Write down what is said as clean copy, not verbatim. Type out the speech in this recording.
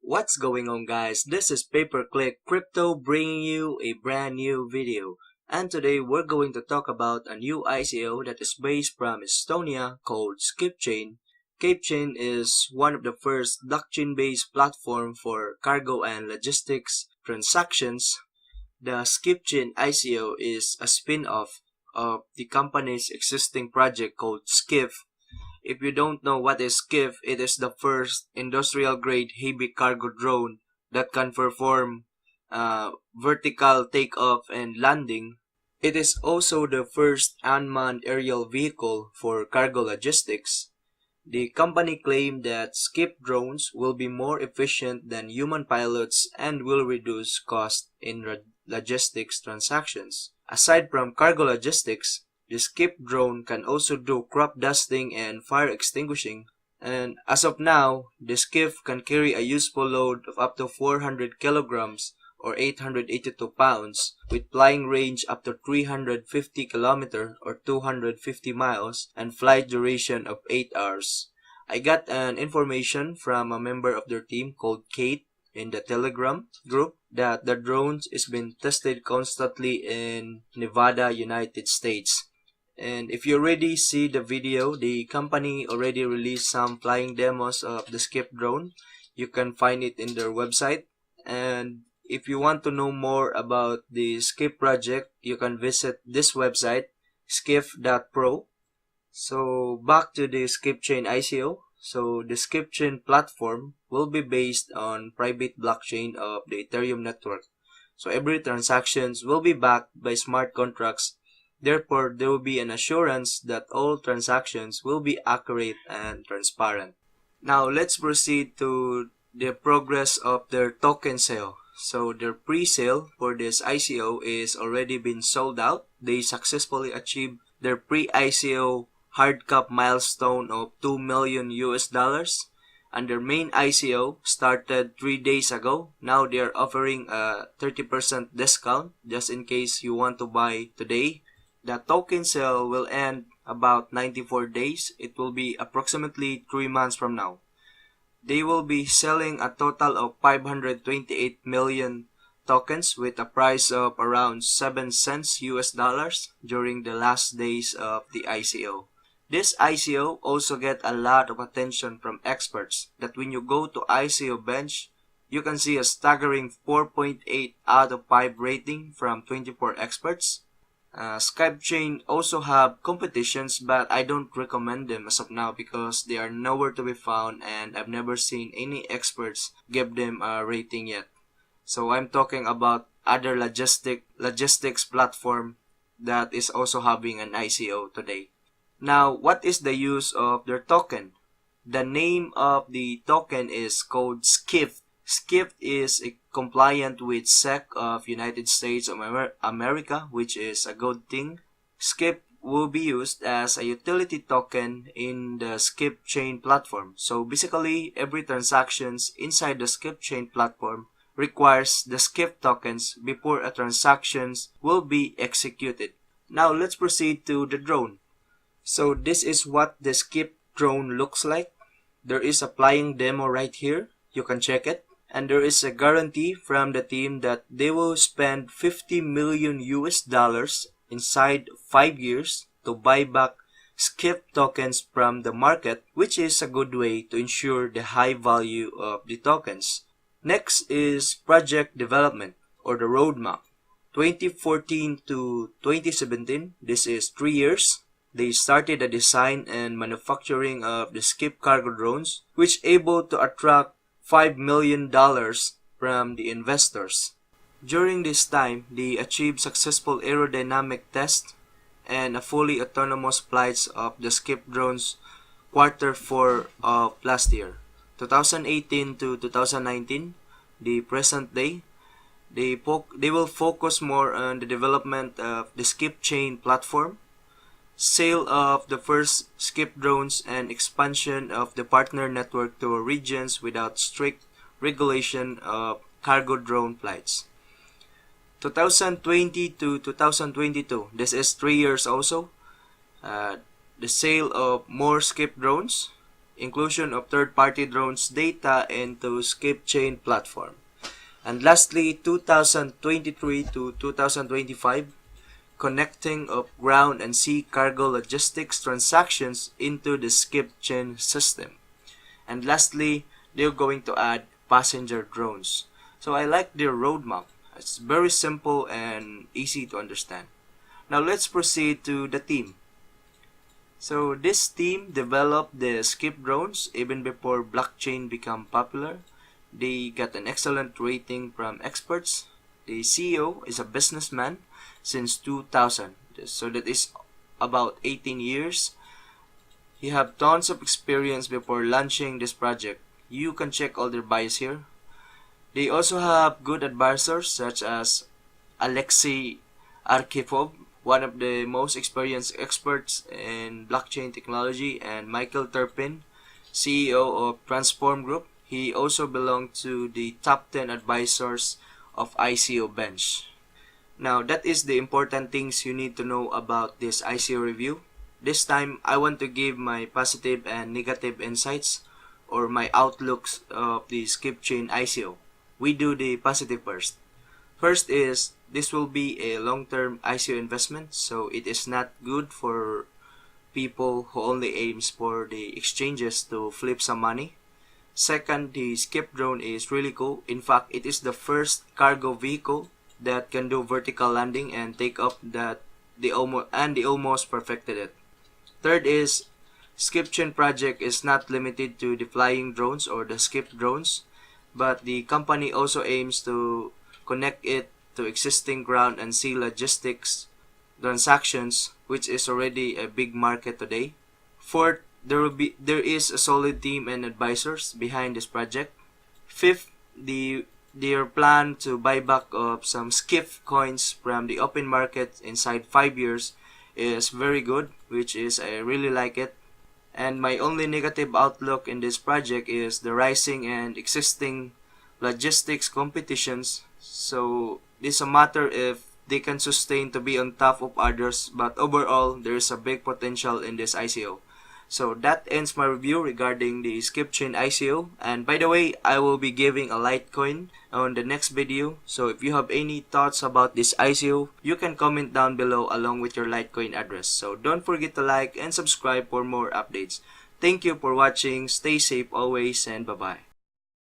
What's going on, guys? This is Pay-Per-Click Crypto bringing you a brand new video. And today we're going to talk about a new ICO that is based from Estonia called Skyfchain. Skyfchain is one of the first blockchain-based platform for cargo and logistics transactions. The Skyfchain ICO is a spin-off of the company's existing project called SKYF. If you don't know what is SKYF, it is the first industrial-grade heavy cargo drone that can perform vertical takeoff and landing. It is also the first unmanned aerial vehicle for cargo logistics. The company claimed that SKYF drones will be more efficient than human pilots and will reduce cost in logistics transactions. Aside from cargo logistics, the SKYF drone can also do crop dusting and fire extinguishing. And as of now, the SKYF can carry a useful load of up to 400 kilograms or 882 pounds with flying range up to 350 kilometers or 250 miles and flight duration of 8 hours. I got an information from a member of their team called Kate in the Telegram group that the drone is being tested constantly in Nevada, United States. And if you already see the video, the company already released some flying demos of the SKYF drone. You can find it in their website. And if you want to know more about the SKYF project, you can visit this website, skyf.pro. So back to the Skyfchain ICO. So the Skyfchain platform will be based on private blockchain of the Ethereum network. So every transactions will be backed by smart contracts. Therefore, there will be an assurance that all transactions will be accurate and transparent. Now, let's proceed to the progress of their token sale. So, their pre-sale for this ICO is already been sold out. They successfully achieved their pre-ICO hard cap milestone of $2 million US. And their main ICO started 3 days ago. Now, they are offering a 30% discount just in case you want to buy today. The token sale will end about 94 days. It will be approximately 3 months from now. They will be selling a total of 528 million tokens with a price of around 7 cents US dollars during the last days of the ICO. This ICO also get a lot of attention from experts that when you go to ICO bench, you can see a staggering 4.8 out of 5 rating from 24 experts. Skyfchain also have competitions, but I don't recommend them as of now because they are nowhere to be found and I've never seen any experts give them a rating yet. So I'm talking about other logistics platform that is also having an ICO today. Now, what is the use of their token? The name of the token is called SKYF. SKYF is compliant with SEC of United States of America, which is a good thing. SKYF will be used as a utility token in the Skyfchain platform. So basically, every transactions inside the Skyfchain platform requires the SKYF tokens before a transactions will be executed. Now let's proceed to the drone. So this is what the SKYF drone looks like. There is a flying demo right here. You can check it. And there is a guarantee from the team that they will spend 50 million US dollars inside 5 years to buy back SKYF tokens from the market, which is a good way to ensure the high value of the tokens. Next is project development or the roadmap. 2014 to 2017, this is 3 years. They started the design and manufacturing of the SKYF cargo drones, which able to attract $5 million from the investors. During this time, they achieved successful aerodynamic tests and a fully autonomous flights of the SKYF drones Q4 of last year. 2018 to 2019, the present day, they will focus more on the development of the Skyfchain platform, sale of the first SKYF drones, and expansion of the partner network to regions without strict regulation of cargo drone flights. 2020 to 2022, this is 3 years also. The sale of more SKYF drones, inclusion of third-party drones data into SKYFChain platform. And lastly, 2023 to 2025, connecting of ground and sea cargo logistics transactions into the SKYFChain system. And lastly, they're going to add passenger drones. So I like their roadmap. It's very simple and easy to understand. Now let's proceed to the team. So this team developed the SKYF drones even before blockchain became popular. They got an excellent rating from experts. The CEO is a businessman since 2000, so that is about 18 years. He have tons of experience before launching this project. You can check all their bios here. They also have good advisors such as Alexei Arkhipov, one of the most experienced experts in blockchain technology, and Michael Turpin, CEO of Transform Group. He also belonged to the top 10 advisors of ICO bench. Now, that is the important things you need to know about this ICO review. This time, I want to give my positive and negative insights or my outlooks of the SKYFChain ICO. We do the positive first. First is, this will be a long-term ICO investment, so it is not good for people who only aims for the exchanges to flip some money. Second, the SKYF drone is really cool. In fact, it is the first cargo vehicle that can do vertical landing and take off that they almost perfected it. Third is, SKYFChain project is not limited to the flying drones or the SKYF drones, but the company also aims to connect it to existing ground and sea logistics transactions, which is already a big market today. Fourth, there is a solid team and advisors behind this project. Fifth, their plan to buy back of some SKYF coins from the open market inside 5 years is very good, which is I really like it. And my only negative outlook in this project is the rising and existing logistics competitions. So this is a matter if they can sustain to be on top of others, but overall there is a big potential in this ICO. So that ends my review regarding the SKYFChain ICO. And by the way, I will be giving a Litecoin on the next video. So if you have any thoughts about this ICO, you can comment down below along with your Litecoin address. So don't forget to like and subscribe for more updates. Thank you for watching. Stay safe always and bye-bye.